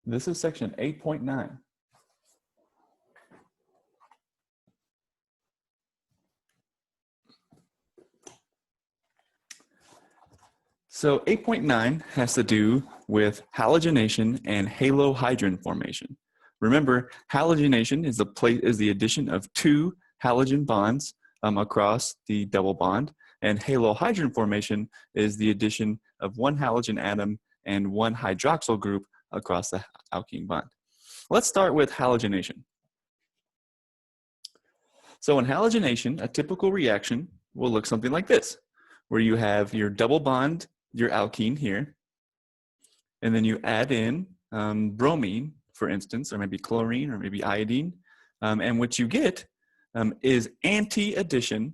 This is section 8.9. So 8.9 has to do with halogenation and halohydrin formation. Remember, halogenation is the addition of two halogen bonds across the double bond, and halohydrin formation is the addition of one halogen atom and one hydroxyl group across the alkene bond. Let's start with halogenation. So in halogenation, a typical reaction will look something like this, where you have your double bond, your alkene here, and then you add in bromine, for instance, or maybe chlorine, or maybe iodine, and what you get is anti-addition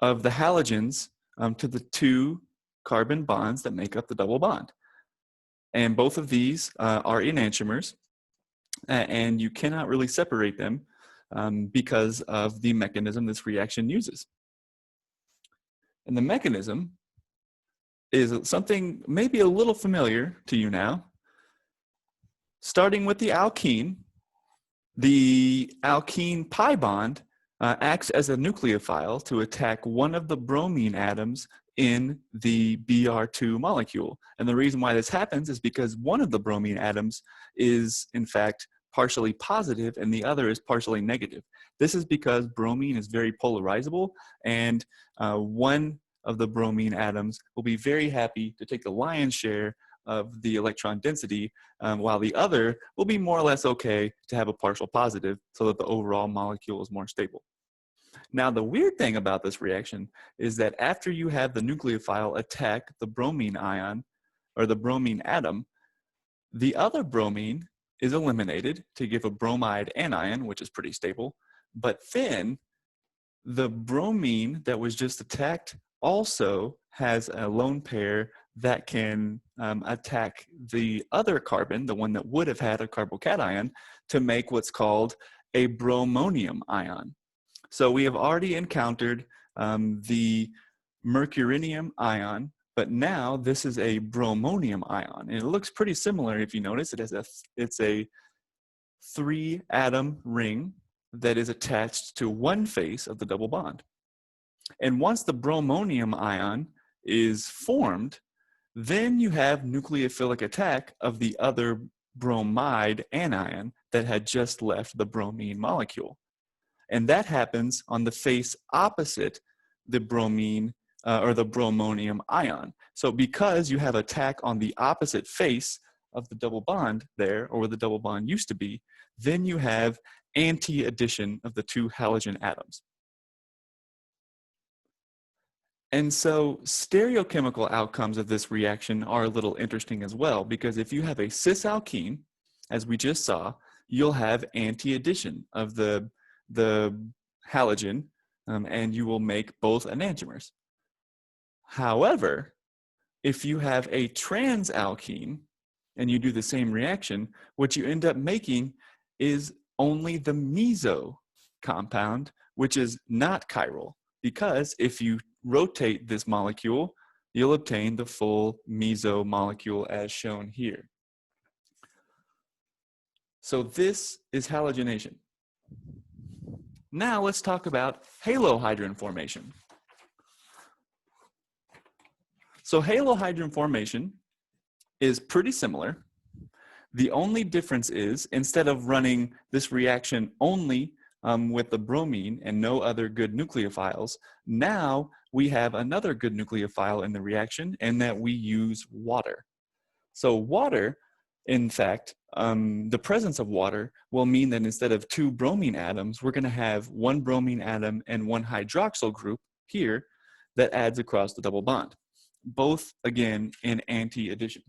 of the halogens to the two carbon bonds that make up the double bond. And both of these are enantiomers, and you cannot really separate them because of the mechanism this reaction uses. And the mechanism is something maybe a little familiar to you now. Starting with the alkene pi bond acts as a nucleophile to attack one of the bromine atoms in the Br2 molecule. And the reason why this happens is because one of the bromine atoms is, in fact, partially positive and the other is partially negative. This is because bromine is very polarizable, and one of the bromine atoms will be very happy to take the lion's share of the electron density, while the other will be more or less okay to have a partial positive so that the overall molecule is more stable. Now, the weird thing about this reaction is that after you have the nucleophile attack the bromine ion, or the bromine atom, the other bromine is eliminated to give a bromide anion, which is pretty stable, but then the bromine that was just attacked also has a lone pair that can attack the other carbon, the one that would have had a carbocation, to make what's called a bromonium ion. So we have already encountered the mercurinium ion, but now this is a bromonium ion, and it looks pretty similar. If you notice, it's a 3-atom ring that is attached to one face of the double bond. And once the bromonium ion is formed, then you have nucleophilic attack of the other bromide anion that had just left the bromine molecule. And that happens on the face opposite the bromine or the bromonium ion. So because you have attack on the opposite face of the double bond there, or where the double bond used to be, then you have anti-addition of the two halogen atoms. And so stereochemical outcomes of this reaction are a little interesting as well, because if you have a cis alkene, as we just saw, you'll have anti-addition of the halogen, and you will make both enantiomers. However, if you have a trans alkene and you do the same reaction, what you end up making is only the meso compound, which is not chiral, because if you rotate this molecule, you'll obtain the full meso molecule as shown here. So this is halogenation. Now let's talk about halohydrin formation. So halohydrin formation is pretty similar. The only difference is, instead of running this reaction only with the bromine and no other good nucleophiles, now we have another good nucleophile in the reaction, and that we use water. So water, in fact, the presence of water will mean that instead of two bromine atoms, we're going to have one bromine atom and one hydroxyl group here that adds across the double bond, both again in anti-addition.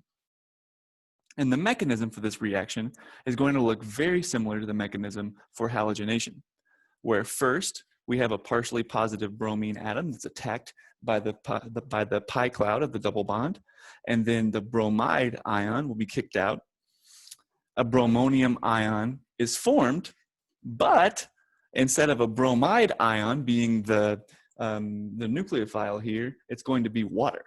And the mechanism for this reaction is going to look very similar to the mechanism for halogenation, where first we have a partially positive bromine atom that's attacked by the pi cloud of the double bond, and then the bromide ion will be kicked out. A bromonium ion is formed, but instead of a bromide ion being the nucleophile here, it's going to be water.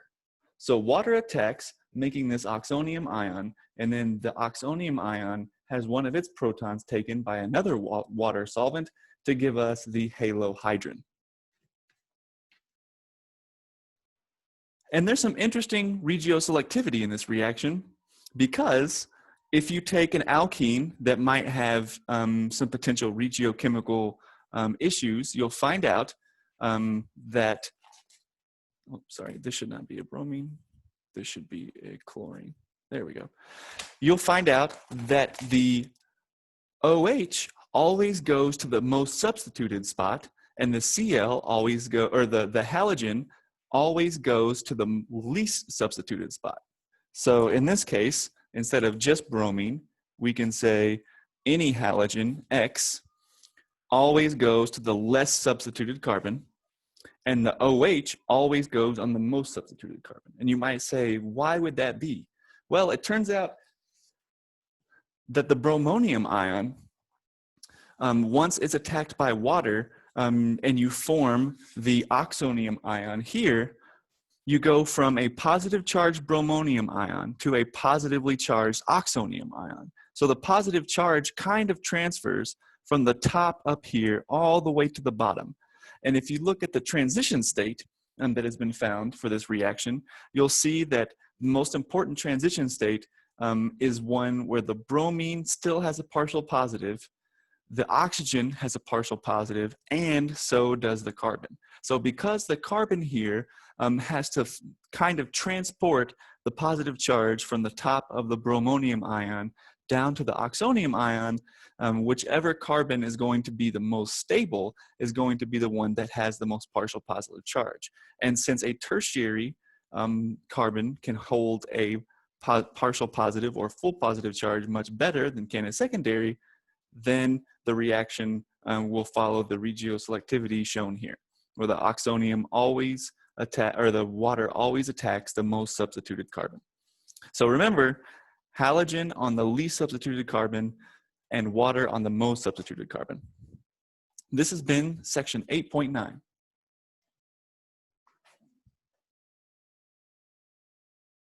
So water attacks making this oxonium ion, and then the oxonium ion has one of its protons taken by another water solvent to give us the halohydrin. And there's some interesting regioselectivity in this reaction, because if you take an alkene that might have some potential regiochemical issues, you'll find out that, oh, sorry, this should not be a bromine. This should be a chlorine. There we go. You'll find out that the OH always goes to the most substituted spot, and the Cl always go, or the halogen always goes to the least substituted spot. So in this case, instead of just bromine, we can say any halogen, X, always goes to the less substituted carbon, and the OH always goes on the most substituted carbon. And you might say, why would that be? Well, it turns out that the bromonium ion, once it's attacked by water and you form the oxonium ion here, you go from a positive charged bromonium ion to a positively charged oxonium ion. So the positive charge kind of transfers from the top up here all the way to the bottom. And if you look at the transition state that has been found for this reaction, you'll see that the most important transition state is one where the bromine still has a partial positive, the oxygen has a partial positive, and so does the carbon. So because the carbon here has to kind of transport the positive charge from the top of the bromonium ion down to the oxonium ion, whichever carbon is going to be the most stable is going to be the one that has the most partial positive charge. And since a tertiary carbon can hold a partial positive or full positive charge much better than can a secondary, then the reaction will follow the regioselectivity shown here, where the oxonium always the water always attacks the most substituted carbon. So remember, halogen on the least substituted carbon and water on the most substituted carbon. This has been section 8.9.